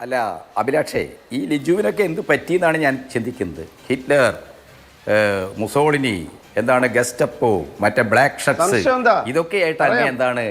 അല്ല അഭിലാഷേ, ഈ ലിജുവിനൊക്കെ എന്ത് പറ്റിയെന്നാണ് ഞാൻ ചിന്തിക്കുന്നത്. ഹിറ്റ്ലർ, മുസോളിനി, എന്താണ് ഗസ്റ്റപ്പോ, മറ്റേ ബ്ലാക്ക് ഷർട്ട്സ്, ഇതൊക്കെയായിട്ട് അങ്ങ് എന്താണ്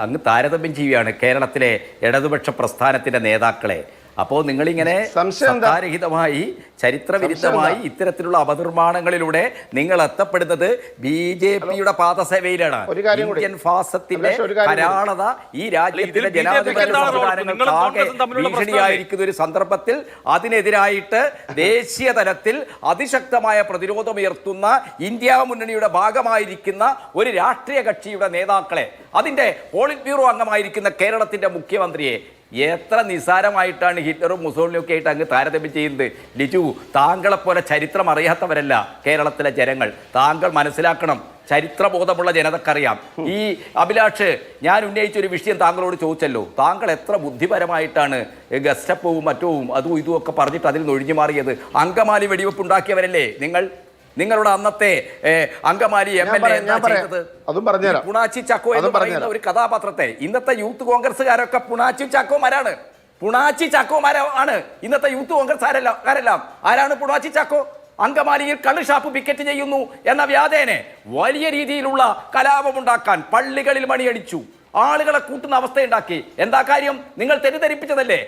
അങ്ങ് താരതമ്യം ചെയ്യുകയാണ് കേരളത്തിലെ ഇടതുപക്ഷ പ്രസ്ഥാനത്തിന്റെ നേതാക്കളെ. അപ്പോൾ നിങ്ങളിങ്ങനെ സത്താരഹിതമായി ചരിത്രവിരുദ്ധമായി ഇത്തരത്തിലുള്ള അപനിർമ്മാണങ്ങളിലൂടെ നിങ്ങൾ എത്തപ്പെടുന്നത് BJPയുടെ പാദസേവയിലാണ്. ഇന്ത്യൻ ഫാസത്തിന്റെ കരാളത ഈ രാജ്യത്തിലെ ജനാധിപത്യ സംവിധാനങ്ങൾക്കാകെ ഭീഷണിയായിരിക്കുന്ന ഒരു സന്ദർഭത്തിൽ അതിനെതിരായിട്ട് ദേശീയ തലത്തിൽ അതിശക്തമായ പ്രതിരോധമുയർത്തുന്ന ഇന്ത്യ മുന്നണിയുടെ ഭാഗമായിരിക്കുന്ന ഒരു രാഷ്ട്രീയ കക്ഷിയുടെ നേതാക്കളെ, അതിന്റെ പോളിറ്റ് ബ്യൂറോ അംഗമായിരിക്കുന്ന കേരളത്തിന്റെ മുഖ്യമന്ത്രിയെ എത്ര നിസ്സാരമായിട്ടാണ് ഹിറ്റ്ലറും മുസോളിനിയും ഒക്കെ ആയിട്ട് അങ്ങ് താരതമ്യം ചെയ്യുന്നത്. ലിജു, താങ്കളെപ്പോലെ ചരിത്രം അറിയാത്തവരല്ല കേരളത്തിലെ ജനങ്ങൾ. താങ്കൾ മനസ്സിലാക്കണം, ചരിത്രബോധമുള്ള ജനതക്കറിയാം. ഈ അഭിലാഷ്, ഞാൻ ഉന്നയിച്ചൊരു വിഷയം താങ്കളോട് ചോദിച്ചല്ലോ, താങ്കൾ എത്ര ബുദ്ധിപരമായിട്ടാണ് ഗസ്റ്റപ്പവും മറ്റവും അതും ഇതും ഒക്കെ പറഞ്ഞിട്ട് അതിൽ നിന്ന് ഒഴിഞ്ഞു മാറിയത്. അങ്കമാലി വെടിവെപ്പ് ഉണ്ടാക്കിയവരല്ലേ നിങ്ങൾ? നിങ്ങളുടെ അന്നത്തെ അങ്കമാലി MLA പുണാച്ചി ചാക്കോ എന്ന് പറയുന്ന ഒരു കഥാപാത്രത്തെ ഇന്നത്തെ യൂത്ത് കോൺഗ്രസ്സുകാരൊക്കെ പുണാച്ചി ചാക്കോമാരാണ്. പുണാച്ചി ചാക്കോമാരാണ് ഇന്നത്തെ യൂത്ത് കോൺഗ്രസ്സുകാരെല്ലാം. ആരാണ് പുണാച്ചി ചാക്കോ? അങ്കമാലിയിൽ കള്ള് ഷാപ്പ് പിക്കറ്റ് ചെയ്യുന്നു എന്ന വ്യാജേനെ വലിയ രീതിയിലുള്ള കലാപമുണ്ടാക്കാൻ പള്ളികളിൽ മണിയടിച്ചു, ആളുകളെ കൂട്ടുന്ന അവസ്ഥയുണ്ടാക്കി. എന്താ കാര്യം? നിങ്ങൾ തെറ്റിദ്ധരിപ്പിച്ചതല്ലേ.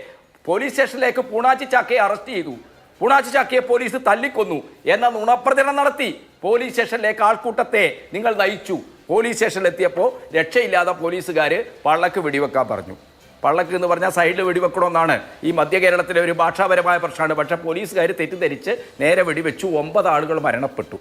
പോലീസ് സ്റ്റേഷനിലേക്ക് പുണാച്ചി ചാക്കയെ അറസ്റ്റ് ചെയ്തു, പുണാച്ചി ചാക്കയെ പോലീസ് തല്ലിക്കൊന്നു എന്ന നുണപ്രചരണം നടത്തി. പോലീസ് സ്റ്റേഷനിലേക്ക് ആൾക്കൂട്ടത്തെ നിങ്ങൾ നയിച്ചു. പോലീസ് സ്റ്റേഷനിലെത്തിയപ്പോൾ രക്ഷയില്ലാതെ പോലീസുകാർ പള്ളക്ക് വെടിവെക്കാൻ പറഞ്ഞു. പള്ളക്ക് എന്ന് പറഞ്ഞാൽ സൈഡിൽ വെടിവെക്കണമെന്നാണ് ഈ മധ്യ കേരളത്തിലെ ഒരു ഭാഷാപരമായ പ്രശ്നമാണ്. പക്ഷേ പോലീസുകാർ തെറ്റിദ്ധരിച്ച് നേരെ വെടിവെച്ചു. 9 ആളുകൾ മരണപ്പെട്ടു.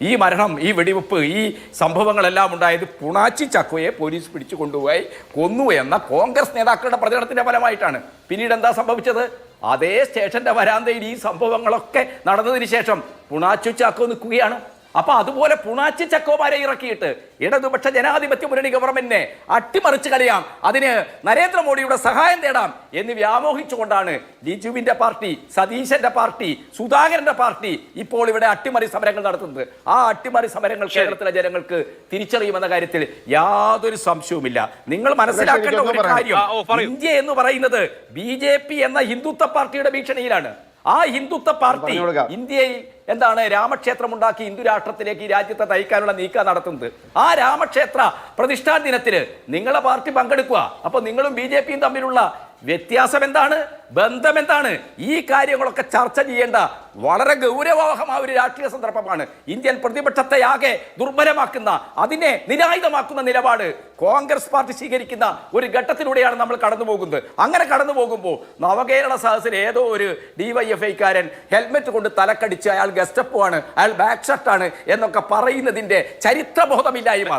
ഈ മരണം, ഈ വെടിവെപ്പ്, ഈ സംഭവങ്ങളെല്ലാം ഉണ്ടായത് പുണാച്ചി ചാക്കോയെ പോലീസ് പിടിച്ചു കൊണ്ടുപോയി കൊന്നു എന്ന കോൺഗ്രസ് നേതാക്കളുടെ പ്രചരണത്തിന്റെ ഫലമായിട്ടാണ്. പിന്നീട് എന്താ സംഭവിച്ചത്? അതേ സ്റ്റേഷന്റെ വരാന്തയിൽ ഈ സംഭവങ്ങളൊക്കെ നടന്നതിന് ശേഷം പുണാച്ചി ചാക്കോ നിൽക്കുകയാണ്. അപ്പൊ അതുപോലെ പുണാച്ചി ചക്കോമാരെ ഇറക്കിയിട്ട് ഇടതുപക്ഷ ജനാധിപത്യ മുന്നണി ഗവൺമെന്റിനെ അട്ടിമറിച്ച് കളയാം, അതിന് നരേന്ദ്രമോദിയുടെ സഹായം തേടാം എന്ന് വ്യാമോഹിച്ചുകൊണ്ടാണ് ലിജുവിന്റെ പാർട്ടി, സതീശന്റെ പാർട്ടി, സുധാകരന്റെ പാർട്ടി ഇപ്പോൾ ഇവിടെ അട്ടിമറി സമരങ്ങൾ നടത്തുന്നത്. ആ അട്ടിമറി സമരങ്ങൾ കേരളത്തിലെ ജനങ്ങൾക്ക് തിരിച്ചറിയുമെന്ന കാര്യത്തിൽ യാതൊരു സംശയവുമില്ല. നിങ്ങൾ മനസ്സിലാക്കേണ്ട ഒരു കാര്യം, ഇന്ത്യ എന്ന് പറയുന്നത് BJP എന്ന ഹിന്ദുത്വ പാർട്ടിയുടെ ഭീഷണിയിലാണ്. ആ ഹിന്ദുത്വ പാർട്ടി ഇന്ത്യയിൽ എന്താണ് രാമക്ഷേത്രം ഉണ്ടാക്കി ഹിന്ദു രാഷ്ട്രത്തിലേക്ക് ഈ രാജ്യത്തെ നയിക്കാനുള്ള നീക്കം നടത്തുന്നത്. ആ രാമക്ഷേത്ര പ്രതിഷ്ഠാ ദിനത്തിന് നിങ്ങളെ പാർട്ടി പങ്കെടുക്കുക. അപ്പൊ നിങ്ങളും BJPയും തമ്മിലുള്ള വ്യത്യാസം എന്താണ്? ബന്ധം എന്താണ്? ഈ കാര്യങ്ങളൊക്കെ ചർച്ച ചെയ്യേണ്ട വളരെ ഗൗരവമായ ഒരു രാഷ്ട്രീയ സന്ദർഭമാണ്. ഇന്ത്യൻ പ്രതിപക്ഷത്തെ ആകെ ദുർബലമാക്കുന്ന, അതിനെ നിരായുധമാക്കുന്ന നിലപാട് കോൺഗ്രസ് പാർട്ടി സ്വീകരിക്കുന്ന ഒരു ഘട്ടത്തിലൂടെയാണ് നമ്മൾ കടന്നു പോകുന്നത്. അങ്ങനെ കടന്നു പോകുമ്പോൾ നവകേരള സദസ്സിൽ ഏതോ ഒരു DYFIക്കാരൻ ഹെൽമെറ്റ് കൊണ്ട് തലക്കടിച്ച് അയാൾ ഗസ്റ്റപ്പോ ആണ്, അയാൾ ബാക്ക് ഷർട്ടാണ് എന്നൊക്കെ പറയുന്നതിന്റെ ചരിത്രബോധമില്ലായ്മ.